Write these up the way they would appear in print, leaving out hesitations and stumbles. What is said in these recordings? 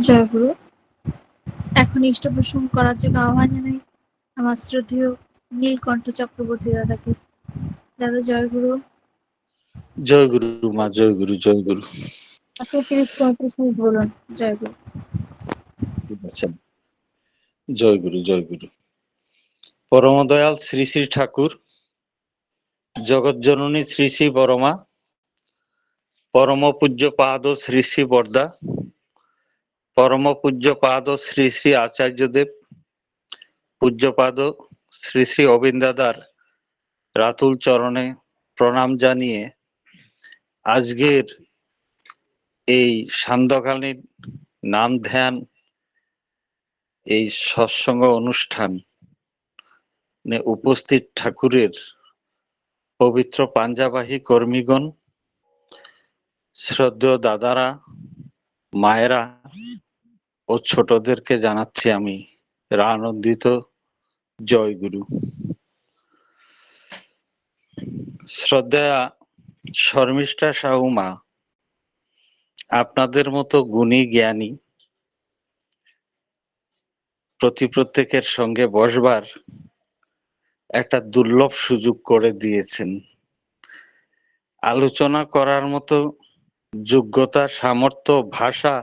জয়গুরু। এখন ইষ্ট প্রসঙ্গ করার জন্য আহ্বান জানাই আমার শ্রদ্ধেয় নীলকণ্ঠ চক্রবর্তী দাদাকে। দাদা জয়গুরু। জয় গুরু মা, জয় গুরু, জয় গুরু। আপনি ৩০-৩৫ মিনিট বলুন। জয়গুরু। আচ্ছা, জয় গুরু, জয় গুরু। পরমদয়াল শ্রী শ্রী ঠাকুর, জগৎজননী শ্রী শ্রী বরমা, পরম পূজ্য পাদ শ্রী শ্রী বরদা, পরম পূজ্য পাদ শ্রী শ্রী আচার্যদেব, পূজ্যপাদ শ্রী শ্রী অবিন্দাদার রাতুল চরণে প্রণাম জানিয়ে আজকের এই সান্ধ্যকালীন নাম ধ্যান, এই সৎসঙ্গ অনুষ্ঠান উপস্থিত ঠাকুরের পবিত্র পাঞ্জাবাহী কর্মীগণ, শ্রদ্ধেয় দাদারা, মায়েরা ও ছোটদেরকে জানাচ্ছি আমি আনন্দিত জয় গুরু। শ্রদ্ধা শর্মিষ্ঠা সাহু মা, আপনাদের মতো গুণী জ্ঞানী প্রত্যেকের সঙ্গে বসবার একটা দুর্লভ সুযোগ করে দিয়েছেন। আলোচনা করার মতো যোগ্যতা, সামর্থ্য, ভাষা,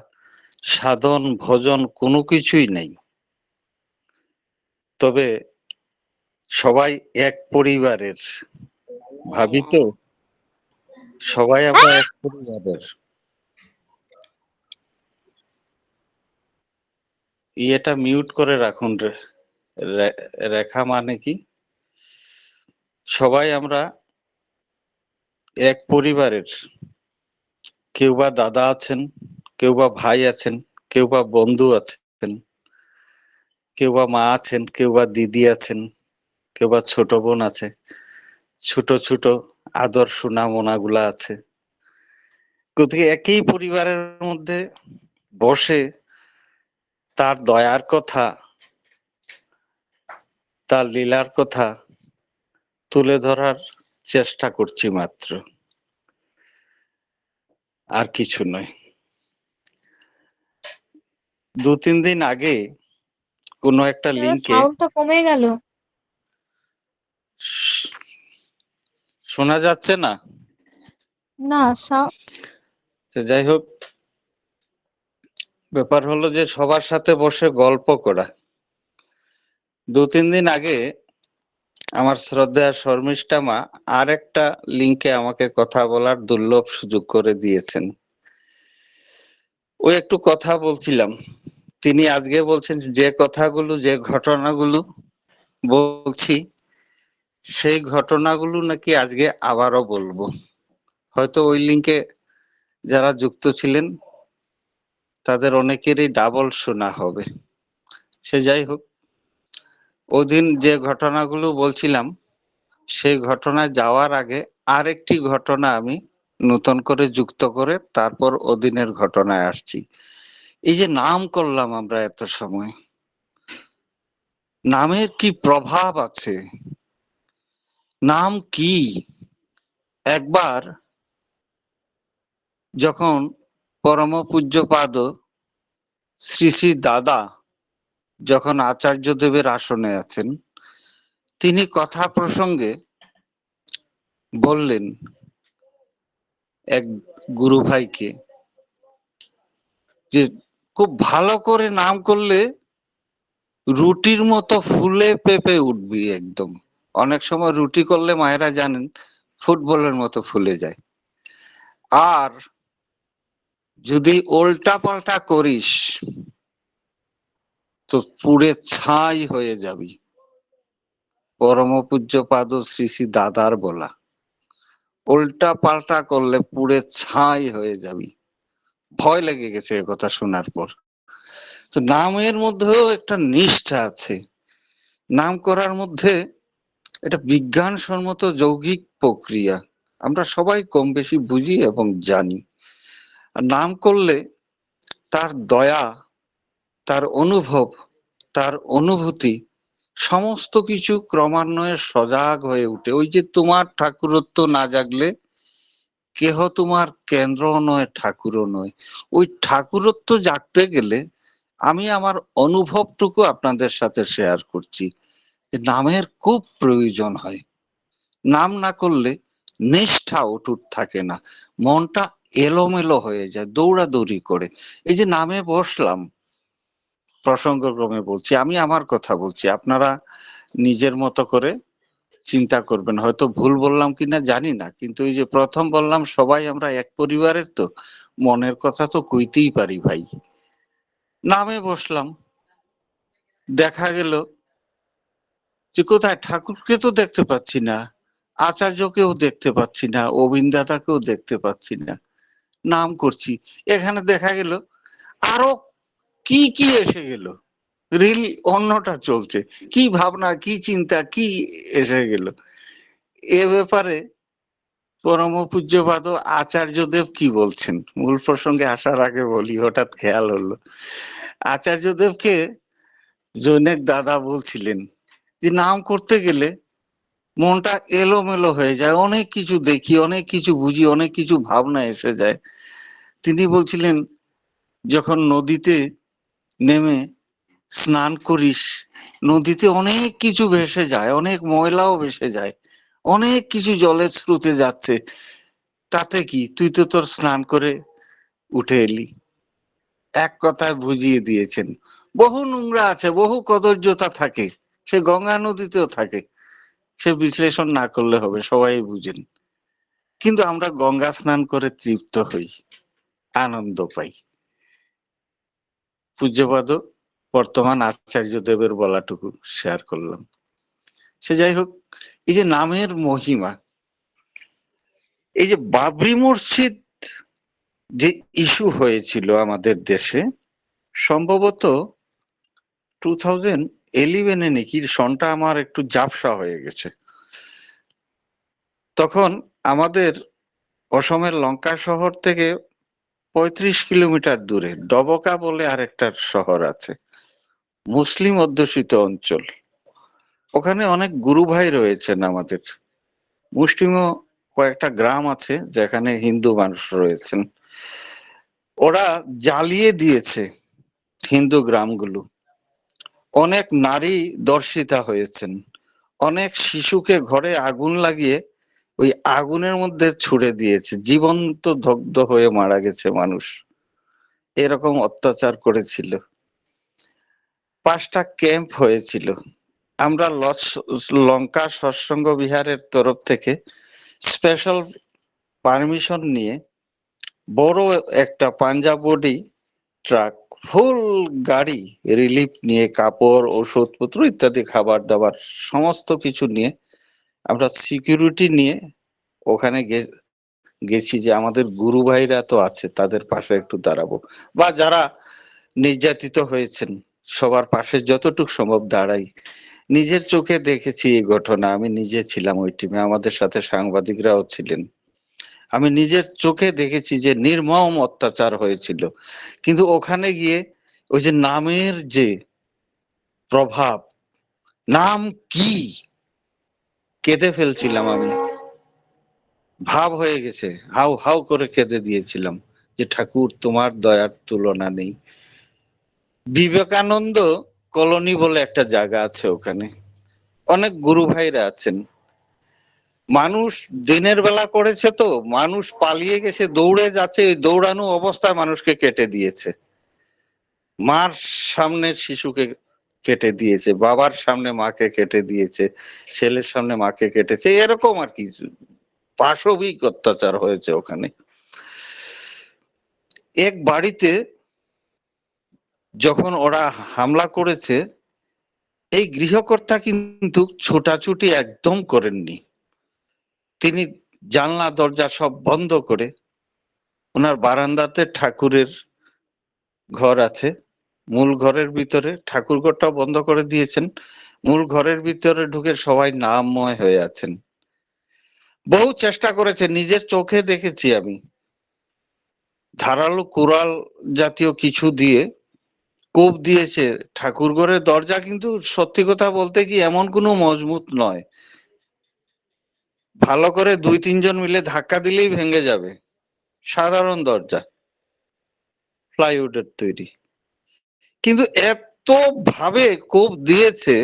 সাধন, ভজন কোনো কিছুই নেই। তবে সবাই এক পরিবারের, ভাবি তো সবাই আমরা এক পরিবারের। এটা মিউট করে রাখুন রেখা, মানে কি সবাই আমরা এক পরিবারের। কেউ বা দাদা আছেন, কেউ বা ভাই আছেন, কেউ বা বন্ধু আছেন, কেউ বা মা আছেন, কেউ বা দিদি আছেন, কেউ বা ছোট বোন আছে, ছোট ছোট আদর সোনা মোনাগুলা আছে। গতিকে একই পরিবারের মধ্যে বসে তার দয়ার কথা, তার লীলার কথা তুলে ধরার চেষ্টা করছি মাত্র, আর কিছু নয়। 2-3 দিন আগে কোনো একটা লিঙ্কে সাউন্ডটা কমে গেল। শোনা যাচ্ছে না? না, যাই হোক, ব্যাপার হলো যে সবার সাথে বসে গল্প করা। 2-3 দিন আগে আমার শ্রদ্ধা শর্মিষ্ঠা মা আর একটা লিঙ্কে আমাকে কথা বলার দুর্লভ সুযোগ করে দিয়েছেন। ওই একটু কথা বলছিলাম, তিনি আজকে বলছেন যে কথাগুলো, যে ঘটনাগুলো বলছি, সেই ঘটনাগুলো নাকি আজকে আবারও বলবো। হয়তো ওই লিঙ্কে যারা যুক্ত ছিলেন তাদের অনেকেরই ডাবল শোনা হবে। সে যাই হোক, ওদিন যে ঘটনাগুলো বলছিলাম সেই ঘটনায় যাওয়ার আগে আরেকটি ঘটনা আমি নতুন করে যুক্ত করে তারপর ওদিনের ঘটনায় আসছি। এই যে নাম করলাম আমরা এত সময়, নামের কি প্রভাব আছে, নাম কি? একবার যখন পরম পূজ্যপাদ শ্রী শ্রী দাদা যখন আচার্যদেবের আসনে আছেন, তিনি কথা প্রসঙ্গে বললেন এক গুরু ভাইকে যে খুব ভালো করে নাম করলে রুটির মতো ফুলে পেঁপে উঠবি একদম। অনেক সময় রুটি করলে মায়েরা জানেন ফুটবলের মতো ফুলে যায়, আর যদি উল্টা পাল্টা করিস তো পুড়ে ছাই হয়ে যাবি। পরম পূজ্যপাদ শ্রী শ্রী দাদার বলা, উল্টা পাল্টা করলে পুড়ে ছাই হয়ে যাবি। ভয় লেগে গেছে কথা শোনার পর। তো নামের মধ্যেও একটা নিষ্ঠা আছে, নাম করার মধ্যে এটা বিজ্ঞানসম্মত যৌগিক প্রক্রিয়া, আমরা সবাই কম বেশি বুঝি এবং জানি। আর নাম করলে তার দয়া, তার অনুভব, তার অনুভূতি সমস্ত কিছু ক্রমান্বয়ে সজাগ হয়ে উঠে। ওই যে তোমার ঠাকুরত্ব না জাগলে কেহ তোমার কেন্দ্রও নয়, ঠাকুরও নয়। ওই ঠাকুরত্ব জাগতে গেলে আমি আমার অনুভবটুকু আপনাদের সাথে শেয়ার করছি যে নামের খুব প্রয়োজন হয়। নাম না করলে নিষ্ঠা অটুট থাকে না, মনটা এলোমেলো হয়ে যায়, দৌড়াদৌড়ি করে। এই যে নামে বসলাম, প্রসঙ্গক্রমে বলছি, আমি আমার কথা বলছি, আপনারা নিজের মতো করে চিন্তা করবেন। হয়তো ভুল বললাম কিনা জানি না, কিন্তু এই যে প্রথম বললাম সবাই আমরা এক পরিবারের, তো মনের কথা তো কইতেই পারি ভাই। নামে বসলাম, দেখা গেল যে কোথায় ঠাকুরকে তো দেখতে পাচ্ছি না, আচার্যকেও দেখতে পাচ্ছি না, অবিন দাদাকেও দেখতে পাচ্ছি না। নাম করছি, এখানে দেখা গেল আরো কি কি এসে গেল, রিল অন্যটা চলছে, কি ভাবনা, কি চিন্তা, কি এসে গেল। এ ব্যাপারে পরম পূজ্যপাদ আচার্যদেব কি বলছেন, মূল প্রসঙ্গে আসার আগে বলি, হঠাৎ খেয়াল হলো। আচার্যদেবকে জৈনেক দাদা বলছিলেন যে নাম করতে গেলে মনটা এলোমেলো হয়ে যায়, অনেক কিছু দেখি, অনেক কিছু বুঝি, অনেক কিছু ভাবনা এসে যায়। তিনি বলছিলেন যখন নদীতে নেমে স্নান করিস, নদীতে অনেক কিছু ভেসে যায়, অনেক ময়লাও ভেসে যায়, অনেক কিছু জলের স্রোতে যাচ্ছে, তাতে কি, তুই তো তোর স্নান করে উঠে এলি। এক কথায় বুঝিয়ে দিয়েছেন। বহু নোংরা আছে, বহু কদর্যতা থাকে, সে গঙ্গা নদীতেও থাকে, সে বিশ্লেষণ না করলে হবে, সবাই বুঝেন। কিন্তু আমরা গঙ্গা স্নান করে তৃপ্ত হই, আনন্দ পাই। পূজ্যপাদ বর্তমান আচার্য দেবের বলাটুকু শেয়ার করলাম। সে যাই হোক, এই যে নামের মহিমা, এই যে বাবরি মসজিদ যে ইস্যু হয়েছিল আমাদের দেশে, সম্ভবত 2011 নাকি, সনটা আমার একটু ঝাপসা হয়ে গেছে। তখন আমাদের অসমের লঙ্কা শহর থেকে 35 কিলোমিটার দূরে ডবকা বলে আরেকটা শহর আছে, মুসলিম অধ্যুষিত অঞ্চল। ওখানে অনেক গুরু ভাই রয়েছেন আমাদের, মুষ্টিমেয় কয়েকটা গ্রাম আছে যেখানে হিন্দু মানুষ রয়েছেন। ওরা জ্বালিয়ে দিয়েছে হিন্দু গ্রামগুলো, অনেক নারী দর্শিতা হয়েছেন, অনেক শিশুকে ঘরে আগুন লাগিয়ে ওই আগুনের মধ্যে ছুড়ে দিয়েছে, জীবন্ত দগ্ধ হয়ে মারা গেছে মানুষ। এরকম অত্যাচার করেছিল। 5টা ক্যাম্প হয়েছিল। আমরা লঙ্কা সৎসঙ্গ বিহারের তরফ থেকে স্পেশাল পারমিশন নিয়ে বড় একটা পাঞ্জাবি ট্রাক, ফুল গাড়ি রিলিফ নিয়ে, কাপড়, ওষুধপত্র ইত্যাদি, খাবার দাবার সমস্ত কিছু নিয়ে আমরা সিকিউরিটি নিয়ে ওখানে গেছি, যে আমাদের গুরু ভাইরা তো আছে, তাদের পাশে একটু দাঁড়াবো, বা যারা নির্যাতিত হয়েছেন সবার পাশে যতটুকু সম্ভব দাঁড়াই। নিজের চোখে দেখেছি এই ঘটনা, আমি নিজে ছিলাম ওই টিমে, আমাদের সাথে সাংবাদিকরাও ছিলেন। আমি নিজের চোখে দেখেছি যে নির্মম অত্যাচার হয়েছিল। কিন্তু ওখানে গিয়ে ওই যে নামের যে প্রভাব, নাম কি, কেঁদে ফেলছিলাম আমি, ভাব হয়ে গেছে, হাউ হাউ করে কেঁদে দিয়েছিলাম যে ঠাকুর তোমার দয়ার তুলনা নেই। বিবেকানন্দ কলোনি বলে একটা জায়গা আছে, ওখানে অনেক গুরু ভাইরা আছেন। মানুষ দিনের বেলা করেছে, তো মানুষ পালিয়ে গেছে, দৌড়ে যাচ্ছে, ওই দৌড়ানো অবস্থায় মানুষকে কেটে দিয়েছে, মার সামনে শিশুকে কেটে দিয়েছে, বাবার সামনে মাকে কেটে দিয়েছে, ছেলের সামনে মাকে কেটেছে, এরকম আর কি পাশবিক অত্যাচার হয়েছে ওখানে। এক বাড়িতে যখন ওরা হামলা করেছে, এই গৃহকর্তা কিন্তু ছোটাছুটি একদম করেননি। তিনি জানলা দরজা সব বন্ধ করে, ওনার বারান্দাতে ঠাকুরের ঘর আছে, মূল ঘরের ভিতরে ঠাকুর ঘরটা বন্ধ করে দিয়েছেন, মূল ঘরের ভিতরে ঢুকে সবাই নামময় হয়ে আছেন। বহু চেষ্টা করেছে, নিজের চোখে দেখেছি আমি, ধারালো কুড়াল জাতীয় কিছু দিয়ে কোপ দিয়েছে। ঠাকুর ঘরের দরজা কিন্তু সত্যি কথা বলতে কি এমন কোনো মজবুত নয়, ভালো করে 2-3 জন মিলে ধাক্কা দিলেই ভেঙে যাবে। সাধারণ দরজা, প্লাইউডের তৈরি, কিন্তু এত ভাবে কোপ দিয়েছে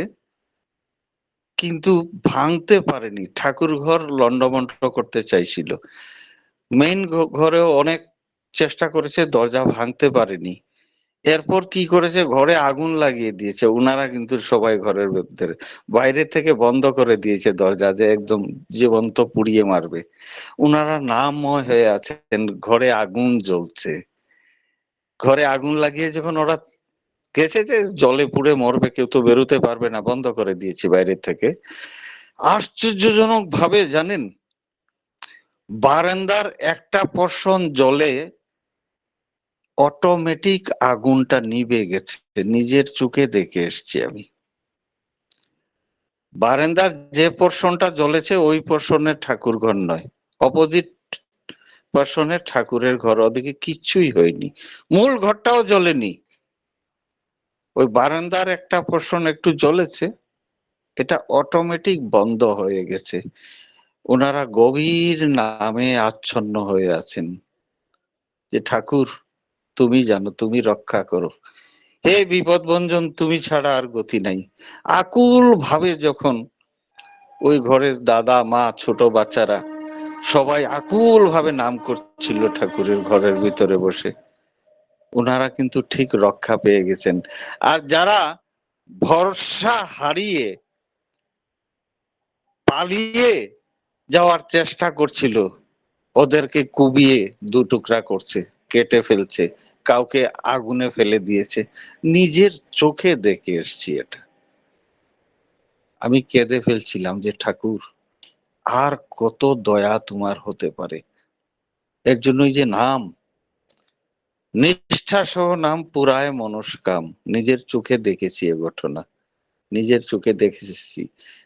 কিন্তু ভাঙতে পারেনি। ঠাকুর ঘর লন্ডভন্ড করতে চাইছিল, মেইন ঘরেও অনেক চেষ্টা করেছে, দরজা ভাঙতে পারেনি। এরপর কি করেছে, ঘরে আগুন লাগিয়ে দিয়েছে উনারা, কিন্তু সবাই ঘরের ভেতরে, বাইরে থেকে বন্ধ করে দিয়েছে দরজা, যে একদম জীবন্ত পুড়িয়ে মারবে। উনারা নামময় হয়ে আছেন, ঘরে আগুন জ্বলছে। ঘরে আগুন লাগিয়ে যখন ওরা গেছে যে জলে পুড়ে মরবে, কেউ তো বেরোতে পারবে না, বন্ধ করে দিয়েছি বাইরে থেকে। আশ্চর্যজনক ভাবে জানেন, বারান্দার একটা পোর্শন জ্বলে অটোমেটিক আগুনটা নিভে গেছে, নিজের চোখে দেখে এসছি আমি। বারান্দার যে পোর্শনটা জ্বলেছে ওই পোর্শনের ঠাকুর ঘর নয়, অপোজিট পোর্শনের ঠাকুরের ঘর, ওদিকে কিচ্ছুই হয়নি, মূল ঘরটাও জ্বলেনি, ওই বারান্দার একটা পোর্শন একটু জ্বলেছে, এটা অটোমেটিক বন্ধ হয়ে গেছে। ওনারা গভীর নামে আচ্ছন্ন হয়ে আছেন, যে ঠাকুর তুমি জানো, তুমি রক্ষা করো, হে বিপদভঞ্জন, তুমি ছাড়া আর গতি নাই। আকুল ভাবে যখন ওই ঘরের দাদা, মা, ছোট বাচ্চারা সবাই আকুল ভাবে নাম করছিল ঠাকুরের ঘরের ভিতরে বসে, ওনারা কিন্তু ঠিক রক্ষা পেয়ে গেছেন। আর যারা ভরসা হারিয়ে পালিয়ে যাওয়ার চেষ্টা করছিল, ওদেরকে কুবিয়ে দু টুকরা করছে, কেটে ফেলছে, কাউকে আগুনে ফেলে দিয়েছে। নিজের চোখে দেখে এসছি এটা। আমি কেঁদে ফেলছিলাম যে ঠাকুর, আর কত দয়া তোমার হতে পারে। এর জন্যই যে নাম, নিষ্ঠা সহ নাম পুরায় মনস্কাম। নিজের চোখে দেখেছি এ ঘটনা, নিজের চোখে দেখেছি।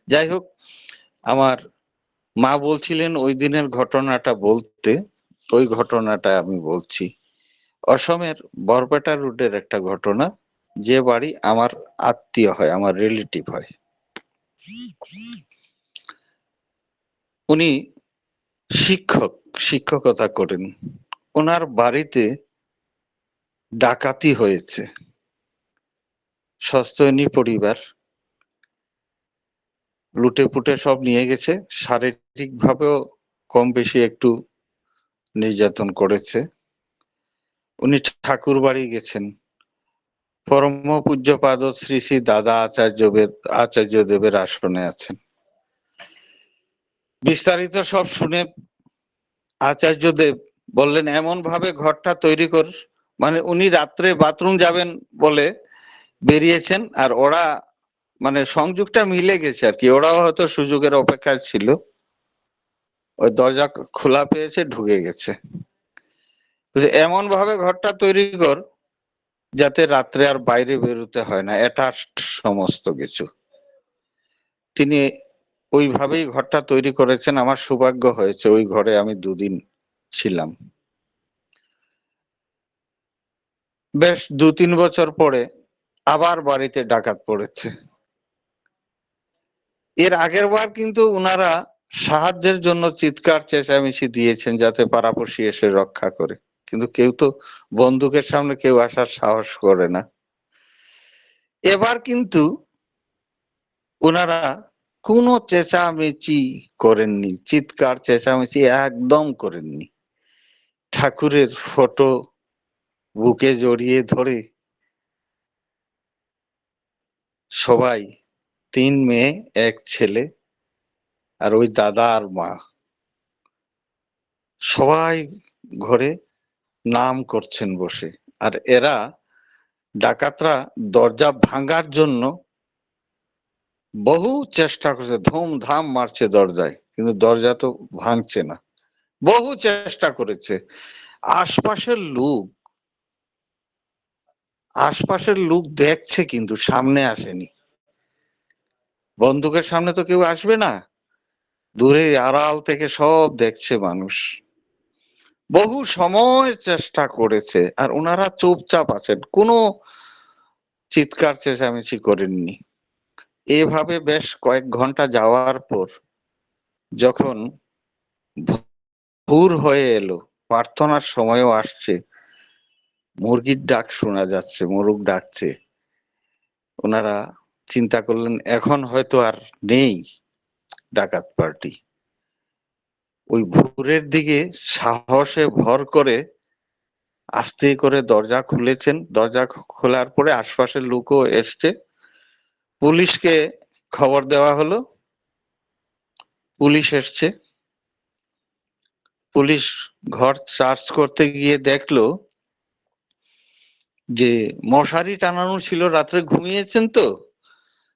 যাই হোক, আমার মা বলছিলেন ওই দিনের ঘটনাটা বলতে, ওই ঘটনাটা আমি বলছি। অসমের বরপেটা রোডের একটা ঘটনা, যে বাড়ি আমার আত্মীয় হয়, আমার রিলেটিভ হয়। উনি শিক্ষকতা করেন। ওনার বাড়িতে ডাকাতি হয়েছে, সস্তায়নী পরিবার লুটে পুটে সব নিয়ে গেছে, শারীরিক ভাবেও কম বেশি একটু নির্যাতন করেছে। উনি ঠাকুর বাড়ি গেছেন, পরম পূজ্যপাদ শ্রী শ্রী দাদা আচার্য দেবের আসনে আছেন। বিস্তারিত সব শুনে আচার্যদেব বললেন এমন ভাবে ঘরটা তৈরি কর, মানে উনি রাত্রে বাথরুম যাবেন বলে বেরিয়েছেন, আর ওরা মানে সংযোগটা মিলে গেছে আর কি, ওরাও হয়তো সুযোগের অপেক্ষায় ছিল, ওই দরজা খোলা পেয়েছে, ঢুকে গেছে। এমন ভাবে ঘরটা তৈরি কর যাতে রাত্রে আর বাইরে বেরোতে হয় না, অ্যাটাচড সমস্ত কিছু। তিনি ওইভাবেই ঘরটা তৈরি করেছেন। আমার সৌভাগ্য হয়েছে ওই ঘরে আমি 2 দিন ছিলাম। বেশ 2-3 বছর পরে আবার বাড়িতে ডাকাত পড়েছে। এর আগের বার কিন্তু উনারা সাহায্যের জন্য চিৎকার চেঁচামেচি দিয়েছেন যাতে পাড়াপড়শি এসে রক্ষা করে, কিন্তু কেউ তো বন্দুকের সামনে কেউ আসার সাহস করে না। এবার কিন্তু ওনারা কোনো চেঁচামেচি করেননি, চিৎকার চেঁচামেচি একদম করেননি। ঠাকুরের ফটো বুকে জড়িয়ে ধরে সবাই, 3 মেয়ে 1 ছেলে আর ওই দাদা আর মা, সবাই ঘরে নাম করছেন বসে। আর এরা ডাকাতরা দরজা ভাঙার জন্য বহু চেষ্টা করছে, ধুমধাম মারছে দরজায়, কিন্তু দরজা তো ভাঙছে না, বহু চেষ্টা করেছে। আশপাশের লোক দেখছে কিন্তু সামনে আসেনি, বন্দুকের সামনে তো কেউ আসবে না, দূরে আড়াল থেকে সব দেখছে মানুষ। বহু সময় চেষ্টা করেছে আর ওনারা চুপচাপ আছেন, কোনো চিৎকার চেঁচামেচি করেননি। এভাবে বেশ কয়েক ঘন্টা যাওয়ার পর যখন ভোর হয়ে এলো, প্রার্থনার সময়ও আসছে, মুরগির ডাক শোনা যাচ্ছে, মোরগ ডাকছে, ওনারা চিন্তা করলেন এখন হয়তো আর নেই ডাকাত পার্টি। ওই ভোরের দিকে সাহসে ভর করে আস্তে করে দরজা খুলেছেন। দরজা খোলার পরে আশপাশের লোকও এসছে, পুলিশকে খবর দেওয়া হলো, পুলিশ এসছে। পুলিশ ঘর সার্চ করতে গিয়ে দেখলো যে মশারি টানানো ছিল, রাত্রে ঘুমিয়েছেন তো,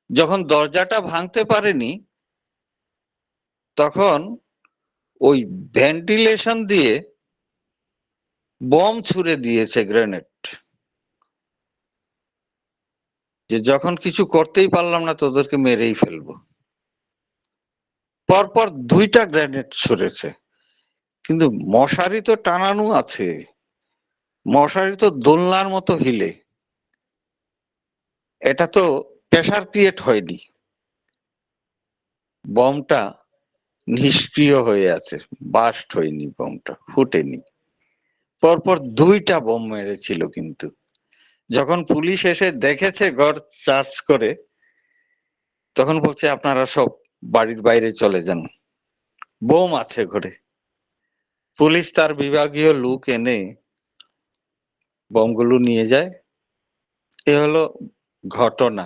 যখন দরজাটা ভাঙতে পারেনি তখন ওই ভেন্টিলেশন দিয়ে বম ছুড়ে দিয়েছে, গ্রেনেড, যে যখন কিছু করতেই পারলাম না তোদেরকে মেরেই ফেলবো। পরপর 2টা গ্রেনেড ছুড়েছে, কিন্তু মশারি তো টানানো আছে, মশারি তো দোলনার মতো হিলে, এটা তো প্রেসার ক্রিয়েট হয়নি, বমটা নিষ্ক্রিয় হয়ে আছে, বাস্ট হয়নি, বমটা ফুটেনি। পরপর 2টা বোম মেরেছিল, কিন্তু যখন পুলিশ এসে দেখেছে ঘর সার্চ করে, তখন বলছে আপনারা সব বাড়ির বাইরে চলে যান, বোম আছে ঘরে। পুলিশ তার বিভাগীয় লোক এনে বোমগুলো নিয়ে যায়। এ হলো ঘটনা।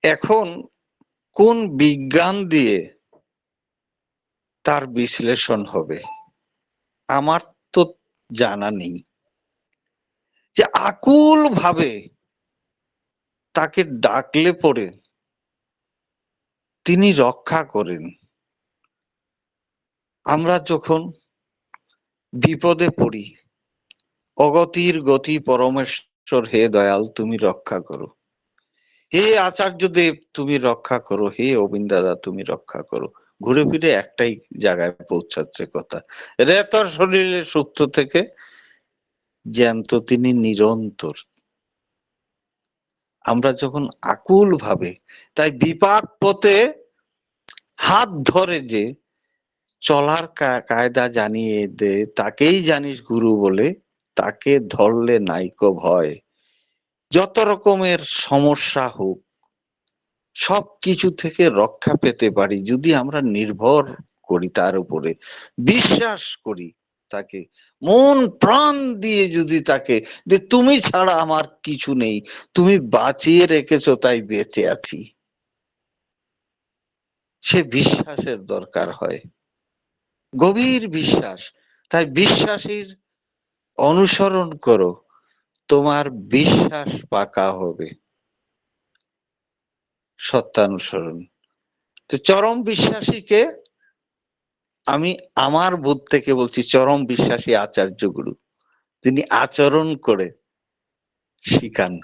এখন কোন বিজ্ঞান দিয়ে তার বিশ্লেষণ হবে আমার তো জানা নেই, যে আকুল ভাবে তাকে ডাকলে পরে তিনি রক্ষা করেন। আমরা যখন বিপদে পড়ি, অগতির গতি পরমেশ্বর হে দয়াল তুমি রক্ষা করো, হে আচার্যদেব তুমি রক্ষা করো, হে অবিন দাদা তুমি রক্ষা করো, ঘুরে ফিরে একটাই জায়গায় পৌঁছাচ্ছে কথা, রেতর শরীরে সুপ্ত থেকে জ্যান্ত তিনি নিরন্তর। আমরা যখন আকুল ভাবে, তাই বিপাক পথে হাত ধরে যে চলার কায়দা জানিয়ে দে, তাকেই জানিস গুরু বলে, তাকে ধরলে নাইকো ভয়। যত রকমের সমস্যা হোক, সব কিছু থেকে রক্ষা পেতে পারি যদি আমরা নির্ভর করি তার উপরে, বিশ্বাস করি তাকে, মন প্রাণ দিয়ে যদি তাকে, যে তুমি ছাড়া আমার কিছু নেই, তুমি বাঁচিয়ে রেখেছো তাই বেঁচে আছি, সে বিশ্বাসের দরকার হয়, গভীর বিশ্বাস। তাই বিশ্বাসীর অনুসরণ করো, তোমার বিশ্বাস পাকা হবে, সত্যানুসরণ। তো চরম বিশ্বাসীকে আমি আমার বোধ থেকে বলছি, চরম বিশ্বাসী আচার্য গুরু, তিনি আচরণ করে শিখান।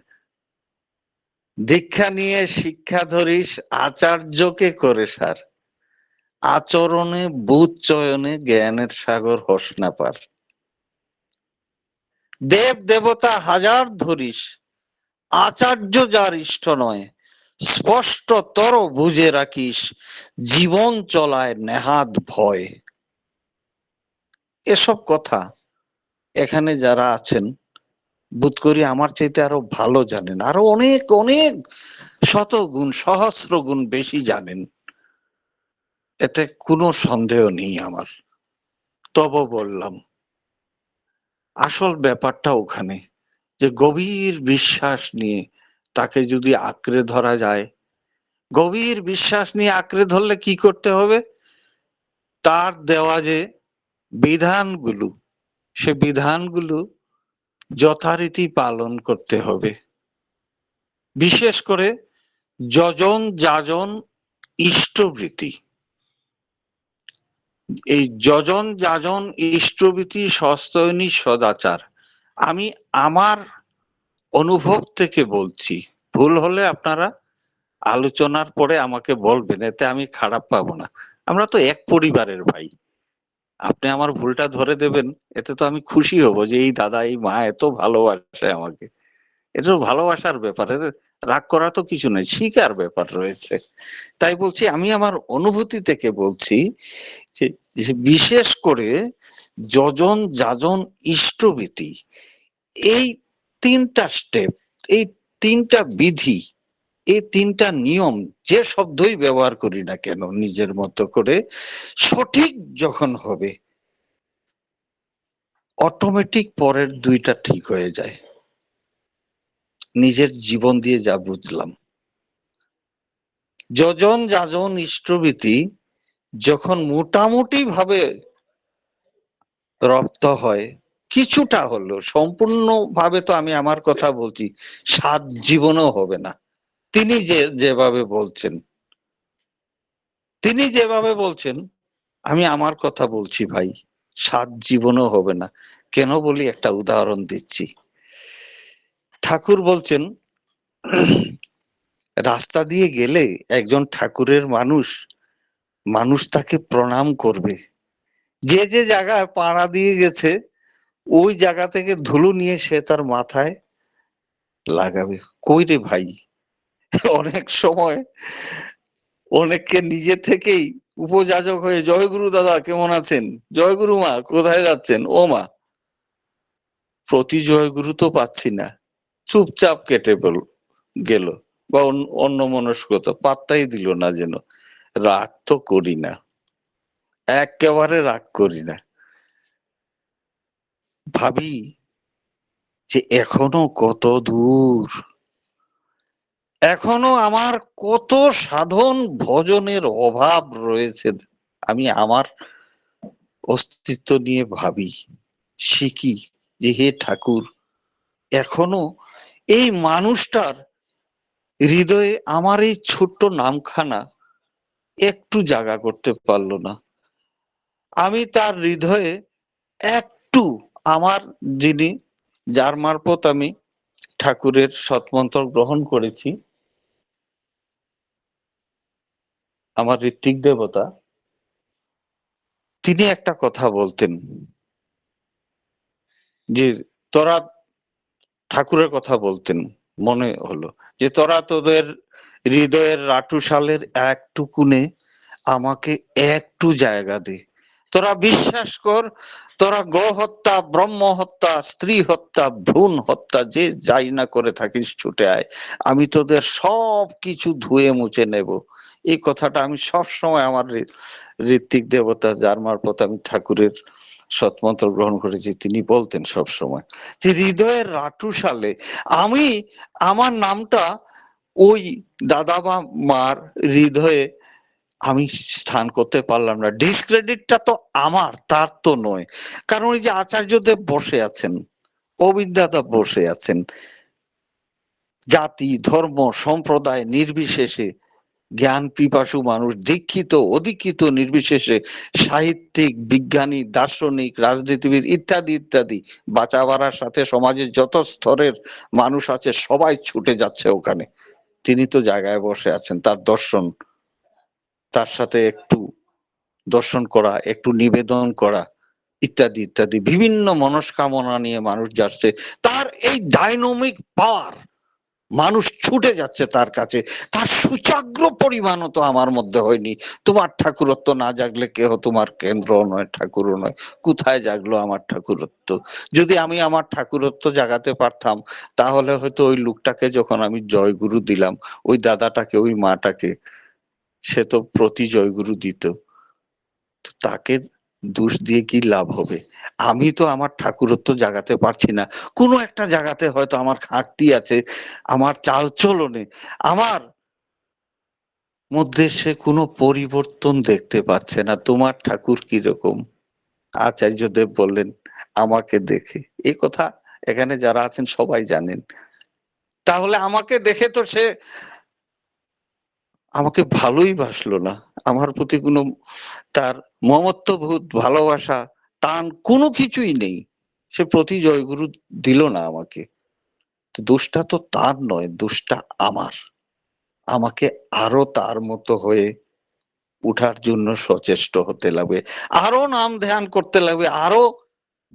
দীক্ষা নিয়ে শিক্ষা ধরিস, আচার্যকে করে সার, আচরণে বুধ চয়নে জ্ঞানের সাগর হস না পার। দেব দেবতা হাজার ধরিস, আচার্য যার ইষ্ট নয়, স্পষ্টতর বুঝে রাখিস, জীবন চলায় নেহাত ভয়। এসব কথা এখানে যারা আছেন বোধ করি আমার চাইতে আরো ভালো জানেন, আরো অনেক অনেক শত গুণ সহস্র গুণ বেশি জানেন, এতে কোনো সন্দেহ নেই আমার। তবে বললাম আসল ব্যাপারটা ওখানে, যে গভীর বিশ্বাস নিয়ে তাকে যদি আঁকড়ে ধরা যায়, গভীর বিশ্বাস নিয়ে আঁকড়ে ধরলে কি করতে হবে, তার দেওয়া যে বিধানগুলো, সে বিধানগুলো যথারীতি পালন করতে হবে। বিশেষ করে যজন যাজন ইষ্টবৃত্তি, এই যজন যাজন ইষ্টবৃত্তি সস্তয়নী সদাচার, আমি আমার অনুভব থেকে বলছি, ভুল হলে আপনারা আলোচনার পরে আমাকে বলবেন, এতে আমি খারাপ পাবো না, আমরা তো এক পরিবারের ভাই, আপনি আমার ভুলটা ধরে দেবেন, এতে তো আমি খুশি হব যে এই দাদা এই মা এত ভালোবাসে আমাকে, এটা তো ভালোবাসার ব্যাপার, রাগ করা তো কিছু নেই, শিকার ব্যাপার রয়েছে। তাই বলছি, আমি আমার অনুভূতি থেকে বলছি যে বিশেষ করে যজন যাজন ইষ্টভীতি, এই ৩টা স্টেপ, এই ৩টা বিধি, এই ৩টা নিয়ম, যে শব্দই ব্যবহার করি না কেন নিজের মতো করে, সঠিক যখন হবে অটোমেটিক পরের ২টা ঠিক হয়ে যায়। নিজের জীবন দিয়ে যা বুঝলাম, যজন যাজন ইষ্টভীতি যখন মোটামুটি ভাবে রপ্ত হয়, কিছুটা হলো, সম্পূর্ণ ভাবে তো আমি আমার কথা বলছি, সাত জীবনও হবে না। তিনি যেভাবে বলছেন, তিনি যেভাবে বলছেন, আমি আমার কথা বলছি ভাই, সাত জীবনও হবে না। কেন বলি, একটা উদাহরণ দিচ্ছি। ঠাকুর বলছেন, রাস্তা দিয়ে গেলে একজন ঠাকুরের মানুষ তাকে প্রণাম করবে। যে যে জায়গায় পাড়া দিয়ে গেছে ওই জায়গা থেকে ধুলো নিয়ে সে তার মাথায় লাগাবে। কই রে ভাই, অনেক সময় অনেককে নিজে থেকেই উপযাচক হয়ে, জয়গুরু দাদা কেমন আছেন, জয়গুরু মা কোথায় যাচ্ছেন, ও মা, প্রতি জয়গুরু তো পাচ্ছি না, চুপচাপ কেটে গেল, বা অন্যমনস্কতা, পাত্তাই দিল না যেন। রাগ তো করি না, একেবারে রাগ করি না। ভাবি যে এখনো কত দূর, এখনো আমার কত সাধন ভজনের অভাব রয়েছে। আমি আমার অস্তিত্ব নিয়ে ভাবি, শিখি যে হে ঠাকুর, এখনো এই মানুষটার হৃদয়ে আমার এই ছোট্ট নামখানা একটু জায়গা করতে পারলো না। আমি তার হৃদয়ে একটু, আমার যিনি, যার মারফত আমি ঠাকুরের সৎমন্ত্র গ্রহণ করেছি, আমার ঋত্বিক দেবতা, তিনি একটা কথা বলতেন যে তোরা, ঠাকুরের কথা বলতেন, মনে হলো যে তোরা তোদের হৃদয়ের রাটুশালের একটুকুনে আমাকে একটু জায়গা দে। তোরা বিশ্বাস কর, তোরা গো হত্যা, ব্রহ্ম হত্যা, স্ত্রী হত্যা, ভ্রূণ হত্যা যে যাই না করে থাকিস, ছুটে আয়, আমি তোদের সব কিছু ধুয়ে মুছে নেব। এই কথাটা আমি সব সময় আমার ঋত্বিক দেবতা, যার মারফত আমি ঠাকুরের সৎমন্ত্র গ্রহণ করেছি, তিনি বলতেন সব সময় যে হৃদয়ের রাটুশালে আমি আমার নামটা ওই দাদা বা মার হৃদয়ে আমি স্থান করতে পারলাম না। ডিসক্রেডিটটা তো আমার, তার তো নয়। কারণ ওই যে আচার্যদেব বসে আছেন, অবিদ্যাতা বসে আছেন, জাতি ধর্ম সম্প্রদায় নির্বিশেষে জ্ঞান পিপাসু মানুষ, দীক্ষিত অদীক্ষিত নির্বিশেষে, সাহিত্যিক, বিজ্ঞানী, দার্শনিক, রাজনীতিবিদ ইত্যাদি ইত্যাদি, বাঁচা বাড়ার সাথে সমাজের যত স্তরের মানুষ আছে সবাই ছুটে যাচ্ছে ওখানে। তিনি তো জায়গায় বসে আছেন, তার দর্শন, তার সাথে একটু দর্শন করা, একটু নিবেদন করা, ইত্যাদি ইত্যাদি বিভিন্ন মনস্কামনা নিয়ে মানুষ যাচ্ছে। তার এই ডাইনামিক পাওয়ার, মানুষ ছুটে যাচ্ছে তার কাছে। তার সুচাগ্র পরিমাণও তো আমার মধ্যে হয়নি। তোমার ঠাকুরত্ব না জাগলে কেহ তোমার কেন্দ্র নয়, ঠাকুরও নয়। কোথায় জাগলো আমার ঠাকুরত্ব? যদি আমি আমার ঠাকুরত্ব জাগাতে পারতাম, তাহলে হয়তো ওই লোকটাকে যখন আমি জয়গুরু দিলাম, ওই দাদাটাকে, ওই মাটাকে, সে তো প্রতি জয়গুরু দিত, তাকে দোষ দিয়ে কি লাভ হবে? আমি তো আমার ঠাকুরত্ব জাগাতে পারছি না। কোনো একটা জায়গাতে হয়তো আমার ঘাটতি আছে, আমার চালচলনে, আমার মধ্যে সে কোনো পরিবর্তন দেখতে পাচ্ছে না। তোমার ঠাকুর কিরকম? আচার্যদেব বললেন, আমাকে দেখে। এই কথা এখানে যারা আছেন সবাই জানেন। তাহলে আমাকে দেখে তো সে আমাকে ভালোই বাসলো না। আমার প্রতি কোনো তার মমত্ববোধ, ভালোবাসা, টান কোনো কিছুই নেই। সে প্রতি জয়গুরু দিল না আমাকে। তো দোষটা তো তার নয়, দোষটা আমার। আমাকে আরো তার মতো হয়ে উঠার জন্য সচেষ্ট হতে লাগবে, আরো নাম ধ্যান করতে লাগবে, আরো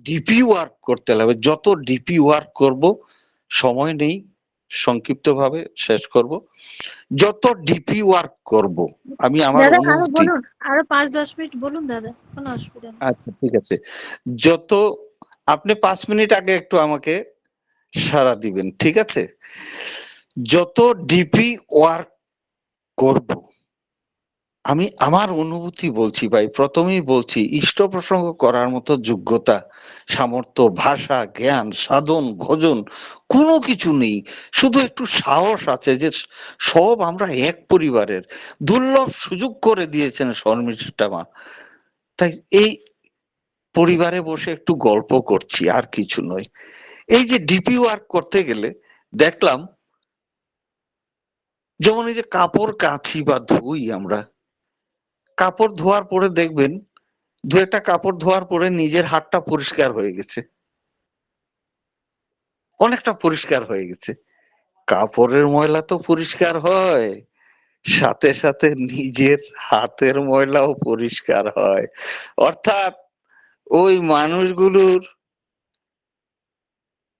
ডিপি ওয়ার্ক করতে লাগবে। যত ডিপি ওয়ার্ক করব, সময় নেই, সংক্ষিপ্তভাবে শেষ করব। যত ডিপি ওয়ার্ক করব, আমি আমার দাদা আরো অনুভূতি, বলুন, আরো 5-10 মিনিট বলুন দাদা, কোনো অসুবিধা নেই। আচ্ছা ঠিক আছে, যত, আপনি 5 মিনিট আগে একটু আমাকে সাড়া দিবেন, ঠিক আছে? যত ডিপি ওয়ার্ক করব, আমি আমার অনুভূতি বলছি ভাই, প্রথমেই বলছি, ইষ্ট প্রসঙ্গ করার মতো যোগ্যতা, সামর্থ্য, ভাষা, জ্ঞান, সাধন, ভোজন কোনো কিছু নেই। শুধু একটু সাহস আছে যে সব আমরা এক পরিবারের, দুর্লভ সুযোগ করে দিয়েছেন শর্মিষ্ঠা মা। তাই এই পরিবারে বসে একটু গল্প করছি, আর কিছু নয়। এই যে ডিপি ওয়ার্ক করতে গেলে দেখলাম, যেমন এই যে কাপড় কাচি বা ধুই, আমরা কাপড় ধোয়ার পরে দেখবেন, দু একটা কাপড় ধোয়ার পরে নিজের হাতটা পরিষ্কার হয়ে গেছে, অনেকটা পরিষ্কার হয়ে গেছে। কাপড়ের ময়লা তো পরিষ্কার হয়, সাথে সাথে নিজের হাতের ময়লাও পরিষ্কার হয়। অর্থাৎ ওই মানুষগুলোর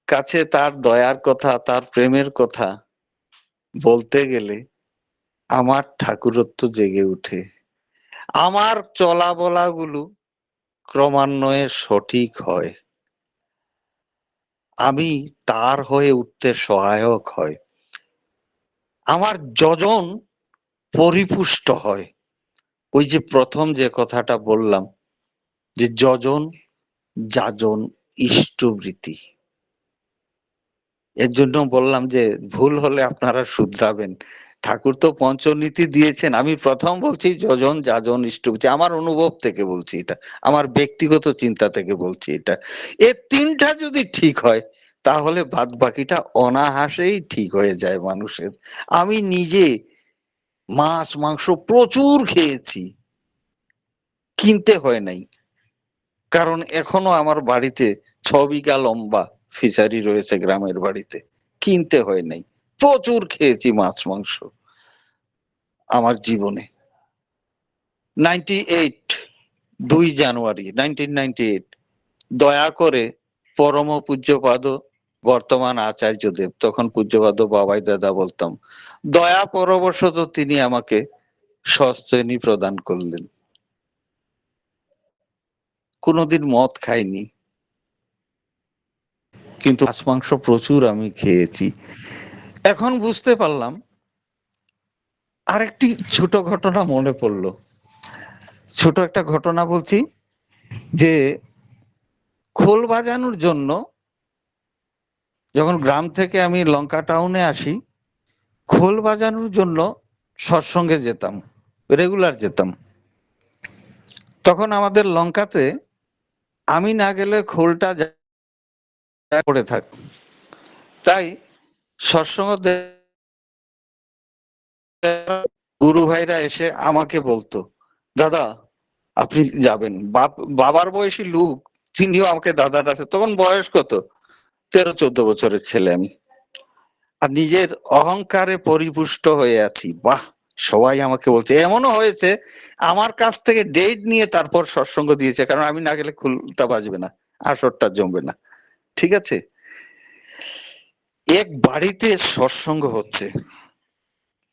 কাছে তার দয়ার কথা, তার প্রেমের কথা বলতে গেলে আমার ঠাকুরত্ব জেগে উঠে, আমার চলা বলা গুলো ক্রমান্বয়ে সঠিক হয়, আমি তার হয়ে উঠতে সহায়ক হয়, আমার যজন পরিপুষ্ট হয়। ওই যে প্রথম যে কথাটা বললাম, যে যজন যাজন ইষ্টবৃতি, এর জন্য বললাম যে ভুল হলে আপনারা শুধরাবেন। ঠাকুর তো পঞ্চনীতি দিয়েছেন, আমি প্রথম বলছি যজন যাজন ইষ্টবৃতি, আমার অনুভব থেকে বলছি এটা, আমার ব্যক্তিগত চিন্তা থেকে বলছি এটা। এ তিনটা যদি ঠিক হয়, তাহলে বাদ বাকিটা অনায়াসেই ঠিক হয়ে যায় মানুষের। আমি নিজে মাছ মাংস প্রচুর খেয়েছি, কিনতে হয় নাই, কারণ এখনো আমার বাড়িতে 6 বিঘা লম্বা ফিশারি রয়েছে গ্রামের বাড়িতে, কিনতে হয় নাই। প্রচুর খেয়েছি মাছ মাংস আমার জীবনে। 98, 2 জানুয়ারি 1998, দয়া করে পরম পূজ্যপাদ বর্তমান আচার্যদেব, তখন পূজ্যপাদ বাবাই দাদা বলতাম, দয়া পরবশত তিনি আমাকে সশ্রেণী প্রদান করলেন। কোনোদিন মদ খাইনি, কিন্তু মাছ মাংস প্রচুর আমি খেয়েছি। এখন বুঝতে পারলাম, আরেকটি ছোট ঘটনা মনে পড়লো, ছোট একটা ঘটনা বলছি, যে খোল বাজানোর জন্য যখন গ্রাম থেকে আমি লঙ্কা টাউনে আসি, খোল বাজানোর জন্য সৎসঙ্গে যেতাম, রেগুলার যেতাম। তখন আমাদের লঙ্কাতে আমি না গেলে খোলটা পড়ে থাক, তাই সৎসঙ্গ গুরু ভাইরা এসে আমাকে বলতো, দাদা আপনি যাবেন। বাবার বয়সী লোক, তিনিও আমাকে দাদা ডাকে। তখন বয়স কত, 13-14 বছরের ছেলে আমি, আর নিজের অহংকারে পরিপুষ্ট হয়ে আছি। বাহ, সবাই আমাকে বলছে। এমনও হয়েছে আমার কাছ থেকে ডেট নিয়ে তারপর সৎসঙ্গ দিয়েছে, কারণ আমি না গেলে খুলটা বাজবে না, আসরটা জমবে না, ঠিক আছে? এক বাড়িতে সৎসঙ্গ হচ্ছে,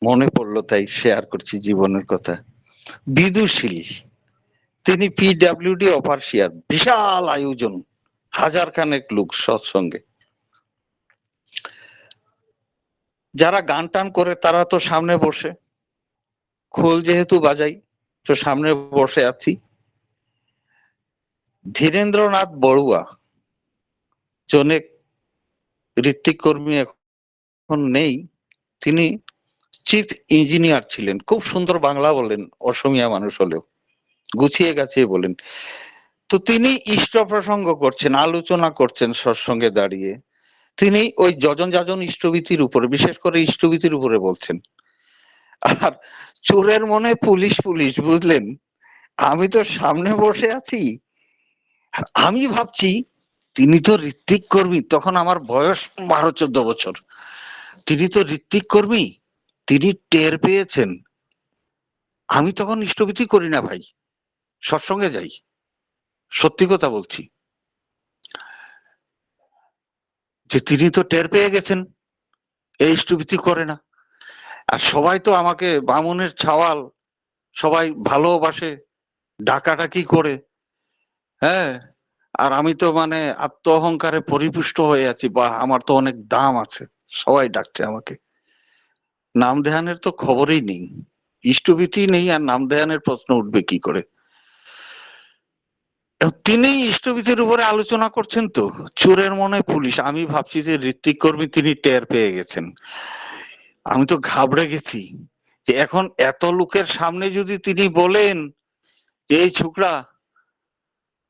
মনে পড়লো তাই শেয়ার করছি জীবনের কথা। বিদুশীল, তিনি পিডব্লিউডি অফারশিয়ার, বিশাল আয়োজন, 1000 খানেক লোক সৎসঙ্গে। যারা গান টান করে তারা তো সামনে বসে, খোল যেহেতু বাজাই তো সামনে বসে আছি। ধীরেন্দ্রনাথ বড়ুয়া, জনেক ঋত্বিক কর্মী এখন নেই, তিনি চিফ ইঞ্জিনিয়ার ছিলেন, খুব সুন্দর বাংলা বলেন, অসমিয়া মানুষ হলেও গুছিয়ে গাছিয়ে বলেন। তো তিনি ইষ্ট প্রসঙ্গ করছেন, আলোচনা করছেন সৎসঙ্গে দাঁড়িয়ে। তিনি ওই যজন যাজন ইষ্টভীতির উপরে, বিশেষ করে ইষ্টভীতির উপরে বলছেন। আর চোরের মনে পুলিশ পুলিশ, বুঝলেন? আমি তো সামনে বসে আছি, আমি ভাবছি তিনি তো ঋত্বিক কর্মী, তখন আমার বয়স 12-14 বছর, তিনি তো ঋত্বিক কর্মী, তিনি টের পেয়েছেন। আমি তখন ইষ্টভীতি করি না ভাই, সৎসঙ্গে যাই, সত্যি কথা বলছি। যে তিনি তো টের পেয়ে গেছেন এই ইষ্টভীতি করে না। আর সবাই তো আমাকে বামুনের ছাওয়াল, সবাই ভালোবাসে, ডাকাডাকি করে, হ্যাঁ। আর আমি তো মানে আত্ম অহংকারে পরিপুষ্ট হয়ে আছি, বা আমার তো অনেক দাম আছে, সবাই ডাকছে আমাকে। নাম ধ্যানের তো খবরই নেই, ইষ্টভীতি নেই, আর নাম ধ্যানের প্রশ্ন উঠবে কি করে? তিনি ইষ্টভীতির উপরে আলোচনা করছেন তো, চোরের মনে পুলিশ। আমি ভাবছি যে ঋত্বিক কর্মী তিনি টের পেয়ে গেছেন। আমি তো ঘাবড়ে গেছি যে এখন এত লোকের সামনে যদি তিনি বলেন যে এই ছোকরা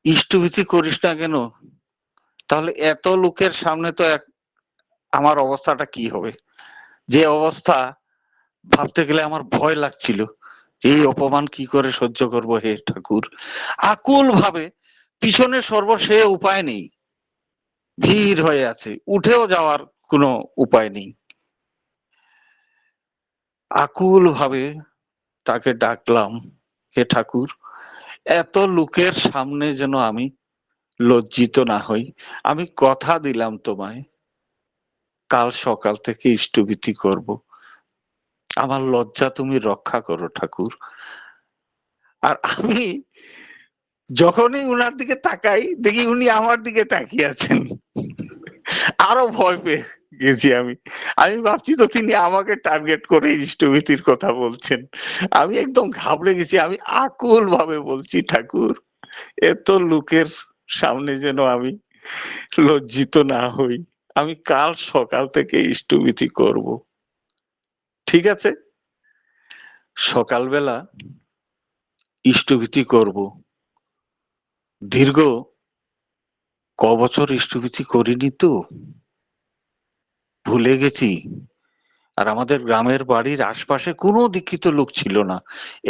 ইষ্টভীতি করিস না কেন, তাহলে এত লোকের সামনে তো আমার অবস্থাটা কি হবে? যে অবস্থা ভাবতে গেলে আমার ভয় লাগছিল, এই অপমান কি করে সহ্য করব হে ঠাকুর। আকুল ভাবে পিছনে সর্বশে উপায় নেই, ভিড় হয়ে আছে, উঠেও যাওয়ার কোনো উপায় নেই। আকুল ভাবে তাকে ডাকলাম, হে ঠাকুর, এত লোকের সামনে যেন আমি লজ্জিত না হই। আমি কথা দিলাম তোমায়, কাল সকাল থেকে ইষ্টভীতি করব। আমার লজ্জা তুমি রক্ষা করো ঠাকুর। আর আমি যখনই উনার দিকে তাকাই, দেখি উনি আমার দিকে তাকিয়ে আছেন। আরো ভয় পেয়ে গেছি আমি। আমি ভাবছি তো তিনি আমাকে টার্গেট করে ইষ্টভীতির কথা বলছেন। আমি একদম ঘাবড়ে গেছি। আমি আকুল ভাবে বলছি, ঠাকুর, এত লোকের সামনে যেন আমি লজ্জিত না হই। আমি কাল সকাল থেকে ইষ্টভীতি করব। ঠিক আছে? সকালবেলা ইষ্টভীতি করব। দীর্ঘ বছর ইষ্টভীতি করিনি তো, ভুলে গেছি। আর আমাদের গ্রামের বাড়ির আশপাশে কোনো দীক্ষিত লোক ছিল না।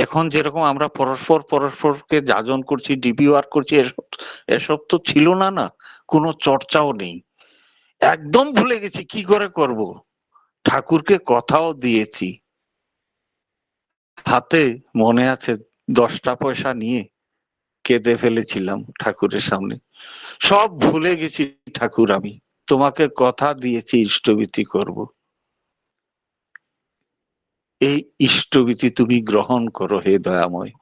এখন যেরকম আমরা পরস্পর পরস্পরকে যাজন করছি, ডিপি ওয়ার্ক করছি, এসব এসব তো ছিল না, না কোনো চর্চাও নেই। একদম ভুলে গেছি কি করে করব। ঠাকুরকে কথাও দিয়েছি, হাতে মনে আছে 10টা পয়সা নিয়ে কেঁদে ফেলেছিলাম ঠাকুরের সামনে। সব ভুলে গেছি ঠাকুর, আমি তোমাকে কথা দিয়েছি ইষ্টভীতি করব। এই ইষ্টভীতি তুমি গ্রহণ করো হে দয়াময়।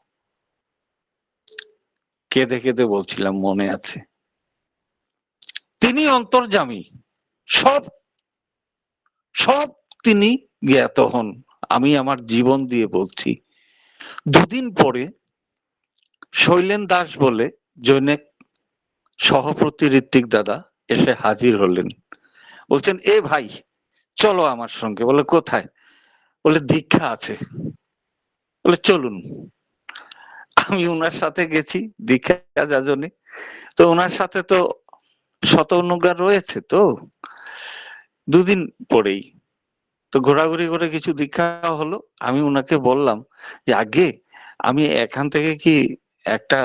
কেঁদে কেঁদে বলছিলাম, মনে আছে। তিনি অন্তর্যামী, সব সব তিনি জ্ঞাত হন। আমি আমার জীবন দিয়ে বলছি। দুদিন পরে শৈলেন দাস বলে জৈনিক সহপ্রতি ঋত্বিক দাদা এসে হাজির হলেন। বলছেন, এ ভাই চলো আমার সঙ্গে। বলে, কোথায়? বলে, দীক্ষা আছে। বলে, চলুন। আমি উনার সাথে গেছি দীক্ষা যাজনে। তো ওনার সাথে তো শত অনুজ্ঞা রয়েছে। তো দুদিন পরেই তো ঘোরাঘুরি করে কিছু দীক্ষা হলো। আমি উনাকে বললাম যে, আগে আমি এখান থেকে কি একটা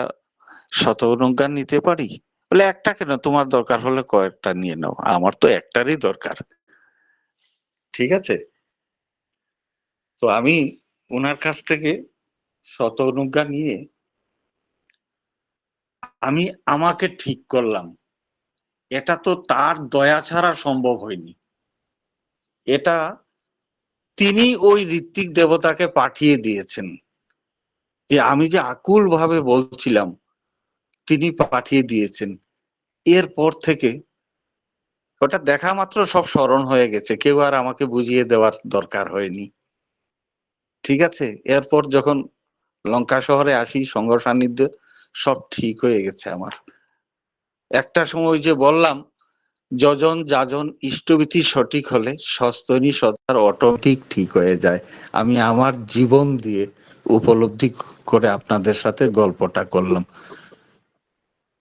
শত অনুজ্ঞা নিতে পারি? বলে, একটা কেন, তোমার দরকার হলে কয়েকটা নিয়ে নাও, আমার তো একটারই দরকার। ঠিক আছে? তো আমি উনার কাছ থেকে শত অনুজ্ঞা নিয়ে আমি আমাকে ঠিক করলাম, এটা তো তার দয়া ছাড়া সম্ভব হয়নি। এটা তিনি ওই ঋত্বিক দেবতাকে পাঠিয়ে দিয়েছেন। যে আমি যে আকুল ভাবে বলছিলাম, তিনি পাঠিয়ে দিয়েছেন। এরপর থেকে ওটা দেখা মাত্র সব স্মরণ হয়ে গেছে, কেউ আর আমাকে বুঝিয়ে দেওয়ার দরকার হয়নি। ঠিক আছে? এরপর যখন লঙ্কা শহরে আসি, সঙ্গ সান্নিধ্য, সব ঠিক হয়ে গেছে আমার। একটা সময় যে বললাম, যজন যাজন ইষ্টভীতি সঠিক হলে সস্তনী সদার অটোমেটিক ঠিক হয়ে যায়। আমি আমার জীবন দিয়ে উপলব্ধি করে আপনাদের সাথে গল্পটা করলাম।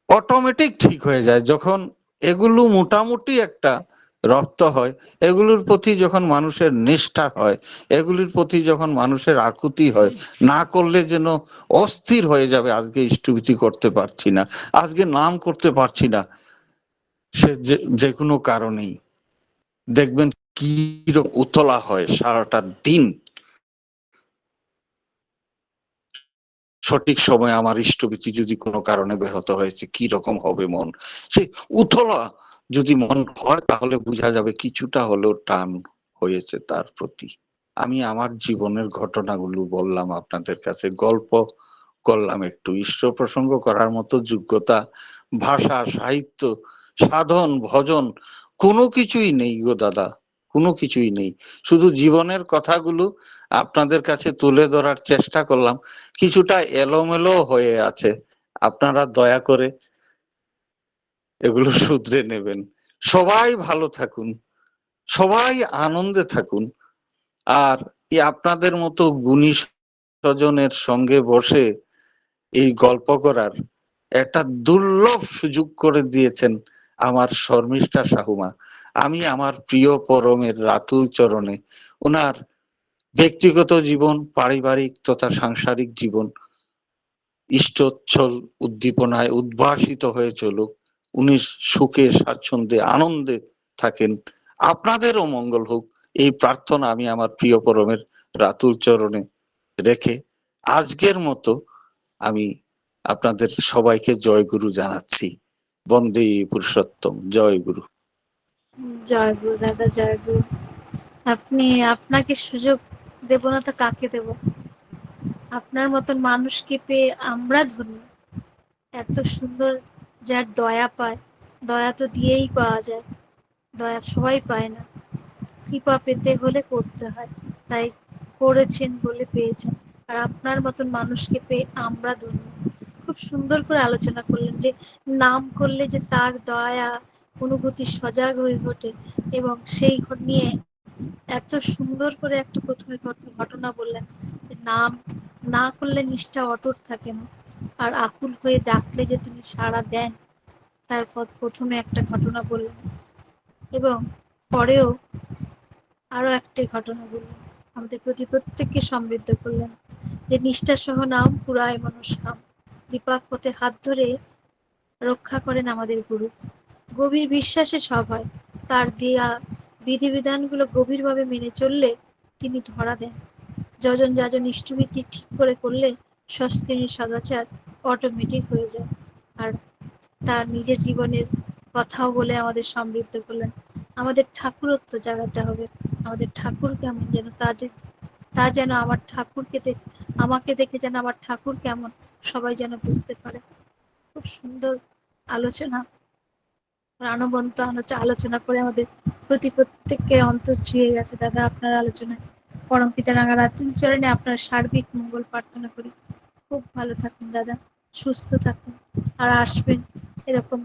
অটোমেটিক ঠিক হয়ে যায় যখন এগুলো মোটামুটি একটা রপ্ত হয়, এগুলোর প্রতি যখন মানুষের নিষ্ঠা হয়, এগুলির প্রতি যখন মানুষের আকুতি হয়, না করলে যেন অস্থির হয়ে যাবে, আজকে ইষ্টভীতি করতে পারছি না, আজকে নাম করতে পারছি না, সে যে কোনো কারণেই দেখবেন কি উতলা হয় সারাটা দিন। সঠিক সময় আমার ইষ্টভীতি যদি কোনো কারণে ব্যাহত হয়েছে, কি রকম হবে মন, সে উতলা যদি মন হয় তাহলে বোঝা যাবে কিছুটা হলেও টান হয়েছে তার প্রতি। আমি আমার জীবনের ঘটনাগুলো বললাম আপনাদের কাছে, গল্প করলাম একটু। ইষ্ট প্রসঙ্গ করার মতো যোগ্যতা, ভাষা, সাহিত্য, সাধন, ভজন কোনো কিছুই নেই গো দাদা, কোনো কিছুই নেই। শুধু জীবনের কথাগুলো আপনাদের কাছে তুলে ধরার চেষ্টা করলাম। কিছুটা এলোমেলো হয়ে আছে, আপনারা দয়া করে এগুলো শুধরে নেবেন। সবাই ভালো থাকুন, সবাই আনন্দে থাকুন। আর আপনাদের মতো গুণী স্বজনের সঙ্গে বসে এই গল্প করার একটা দুর্লভ সুযোগ করে দিয়েছেন আমার শর্মিষ্ঠা সাহুমা। আমি আমার প্রিয় পরমের রাতুল চরণে ওনার ব্যক্তিগত জীবন, পারিবারিক তথা সাংসারিক জীবন ইষ্টোচ্ছল উদ্দীপনায় উদ্ভাসিত হয়ে চলুক, উনি সুখে স্বাচ্ছন্দ্যে আনন্দে থাকেন, আপনাদেরও মঙ্গল হোক, এই প্রার্থনা আমি আমার প্রিয় পরমের রাতুল চরণে রেখে আজকের মতো আমি আপনাদের সবাইকে জয় গুরু জানাচ্ছি। বন্দে পুরুষোত্তম, জয় গুরু। জয় গুরু দাদা, জয় গুরু। আপনি, আপনাকে সুযোগ দেব না তো কাকে দেব? আপনার মতন মানুষকে পেয়ে আমরা ধন্য। এত সুন্দর, যার দয়া পায়, দয়া তো দিয়েই পাওয়া যায়, দয়া সবাই পায় না, কৃপা পেতে হলে করতে হয়। তাই করেছেন বলে পেয়েছেন। আর আপনার মতন মানুষকে পেয়ে আমরা ধন্য। খুব সুন্দর করে আলোচনা করলেন যে নাম করলে যে তার দয়া অনুভূতি সজাগ হয়ে ওঠে, এবং সেই নিয়ে এত সুন্দর করে একটা প্রথমে ঘটনা বললেন যে নাম না করলে নিষ্ঠা অটুট থাকে না, আর আকুল হয়ে ডাকলে যে তিনি সাড়া দেন, তারপর প্রথমে একটা ঘটনা বললেন, এবং পরেও আরো একটি ঘটনা বললেন, আমাদের প্রতি প্রত্যেককে সমৃদ্ধ করলেন যে নিষ্ঠা সহ নাম পুরায় মনস্কাম, বিপাক পথে হাত ধরে রক্ষা করেন আমাদের গুরু। গভীর বিশ্বাসে সব হয়, তার দেয়া বিধিবিধানগুলো গভীরভাবে মেনে চললে তিনি ধরা দেন। যজন যাজন ইষ্টভীতি ঠিক করে করলে সস্তিনী সদাচার অটোমেটিক হয়ে যায়। আর তার নিজের জীবনের কথাও বলে আমাদের সমৃদ্ধ করলেন। আমাদের ঠাকুরত্ব জাগাতে হবে, আমাদের ঠাকুর কেমন যেন তা যেন আমার ঠাকুরকে দেখে, আমাকে দেখে যেন আমার ঠাকুর কেমন সবাই যেন বুঝতে পারে। খুব সুন্দর আলোচনা, প্রাণবন্ত আলোচনা করে আমাদের প্রতি প্রত্যেককে অন্তর ছুঁয়ে গেছে দাদা আপনার আলোচনায়। পরমপিতা রাঙা রাতুল চরণে আপনার সার্বিক মঙ্গল প্রার্থনা করি। খুব ভালো থাকুন দাদা, সুস্থ থাকুন, আর আসবেন এরকম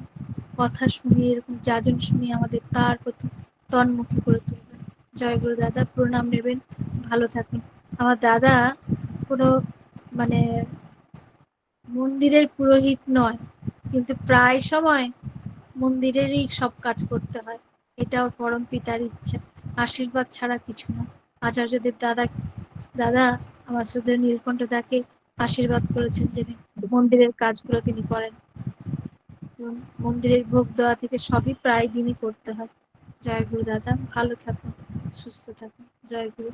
কথা শুনিয়ে, এরকম যাজন শুনিয়ে আমাদের তার প্রতি তন্মুখী করে তুলবেন। জয় গুরু দাদা, প্রণাম নেবেন, ভালো থাকুন। আমার দাদা কোনো মানে মন্দিরের পুরোহিত নয়, কিন্তু প্রায় সময় মন্দিরেরই সব কাজ করতে হয়, এটাও পরম পিতার ইচ্ছা, আশীর্বাদ ছাড়া কিছু না। আচার্যদেব দাদা দাদা আমার শুধু নীলকণ্ঠ দাকে আশীর্বাদ করেছেন যে মন্দিরের কাজগুলো তিনি করেন, এবং মন্দিরের ভোগ দেওয়া থেকে সবই প্রায় দিনই করতে হয়। জয় গুরু দাদা, ভালো থাকুন, সুস্থ থাকুন, জয় গুরু।